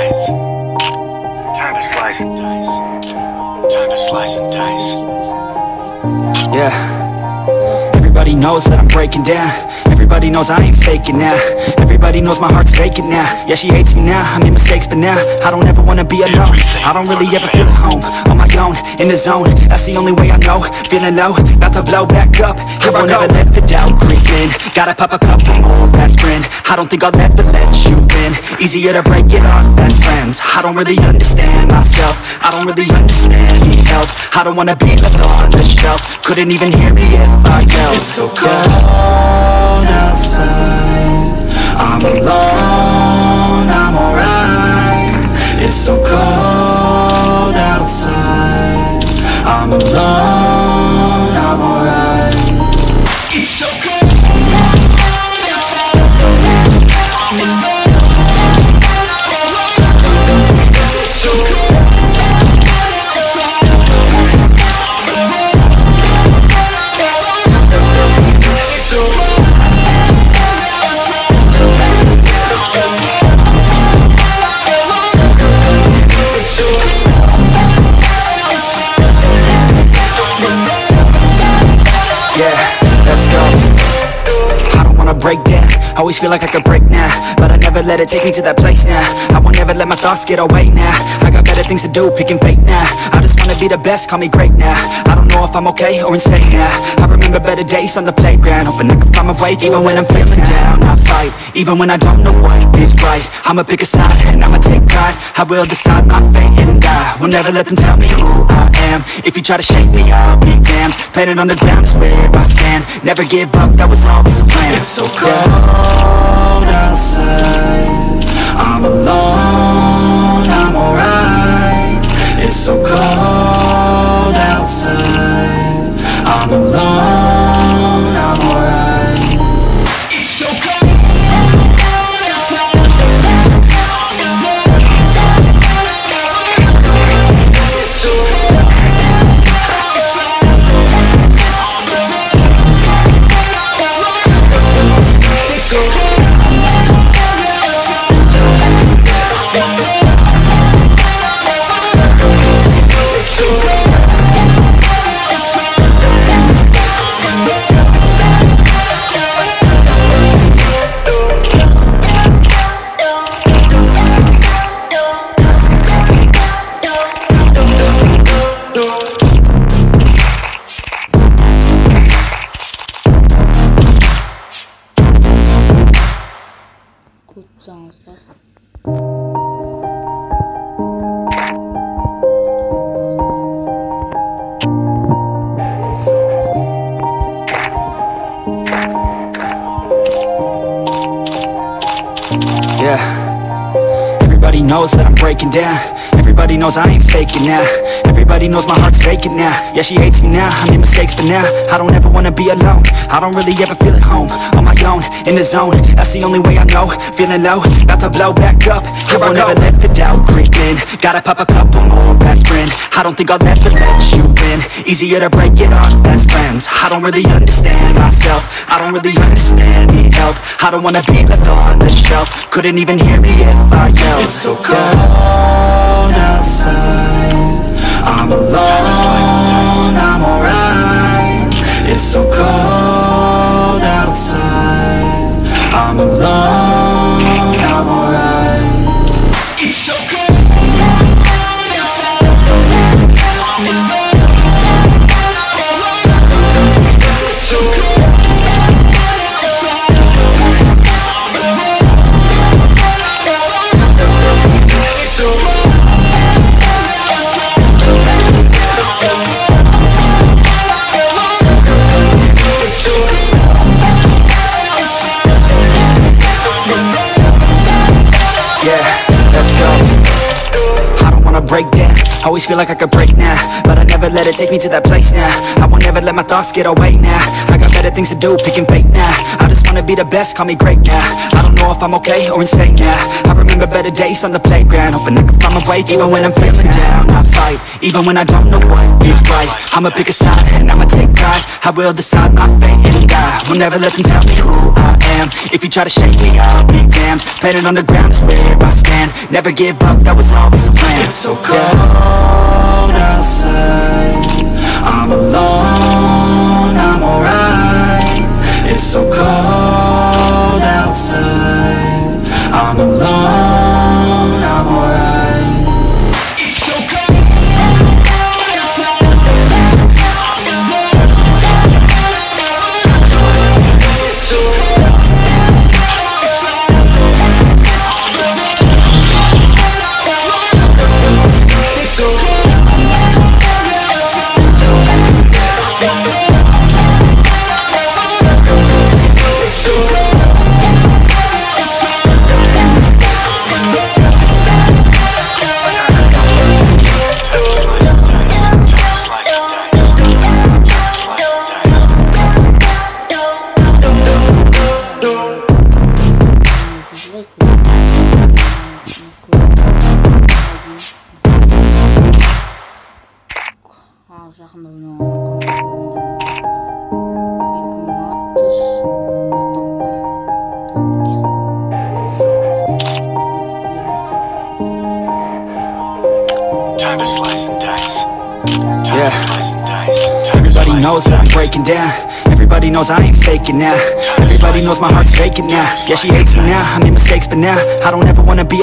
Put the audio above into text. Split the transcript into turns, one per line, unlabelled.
dice. Time to slice and dice. Time to slice and dice.
Yeah. Everybody knows that I'm breaking down. Everybody knows I ain't faking now. Everybody knows my heart's vacant now. Yeah, she hates me now, I made mistakes but now I don't ever wanna be alone. I don't really ever feel at home. On my own, in the zone, that's the only way I know. Feeling low, about to blow back up. I won't ever let the doubt creep in. Gotta pop a couple more aspirin. I don't think I'll ever let you in. Easier to break it off best friends. I don't really understand myself. I don't really understand, need help. I don't wanna be left on the shelf. Couldn't even hear me if I yelled.
It's so cold outside, I'm alone, I'm alright. It's so cold outside, I'm alone, I'm alright. It's so cold outside, I'm alone. It's so cold outside, I'm alone.
Break down, always feel like I could break now, but I never let it take me to that place now. I won't ever let my thoughts get away now. I got better things to do, picking fate now. I just wanna be the best, call me great now. I don't know if I'm okay or insane now. I remember better days on the playground, hoping I can find my way even when I'm feeling down. I fight, even when I don't know what is right. I'ma pick a side, and I'ma take pride. I will decide my fate and I will never let them tell me who I am. If you try to shake me, I'll be damned. Planet on the ground is where I stand. Never give up, that was always the plan.
It's so cold outside, I'm alone, I'm alright. It's so cold outside, I'm alone, I'm alright. It's so cold outside, I'm alone. It's so cold outside, I'm alone.
Yeah. Everybody knows that I'm breaking down. Everybody knows I ain't faking now. Everybody knows my heart's vacant now. Yeah, she hates me now, I made mistakes but now I don't ever wanna be alone. I don't really ever feel at home. On my own, in the zone, that's the only way I know. Feeling low, about to blow back up. I won't ever let the doubt creep in. Gotta pop a couple more aspirin. I don't think I'll ever let you in. Easier to break it off best friends. I don't really understand myself. I don't really understand, need help. I don't wanna be left on the shelf. Couldn't even hear me if I yelled.
It's so cold outside, I'm alone, I'm alright. It's so cold outside, I'm alone, I'm alright. It's so cold outside, I'm alone. It's so cold outside, I'm alone. It's so cold.
Break down, always feel like I could break now, but I never let it take me to that place now. I won't ever let my thoughts get away now. I got better things to do, picking fate now. I just wanna be the best, call me great now. I don't know if I'm okay or insane now. I remember better days on the playground, hoping I can find my way even when I'm feeling down. I fight fight, even when I don't know what is right. I'ma pick a side, and I'ma take pride. I will decide my fate and die. Will never let them tell me who I am. If you try to shake me, I'll be damned. Planet on the ground is where I stand. Never give up, that was always the plan.
It's so cold outside, I'm alone, I'm alright. It's so cold outside, I'm alone, I'm alright. It's so cold outside, I'm alone. It's so cold outside, I'm alone. It's so cold.
Saya akan
Time to slice and dice. Time
Yeah.
to slice and dice. Time to
Everybody
slice
knows
and
that I'm
dice.
breaking down. Everybody knows I ain't faking now. Everybody knows my heart's faking now. Yeah, she hates me now, I made mistakes, but now I don't ever wanna be alone.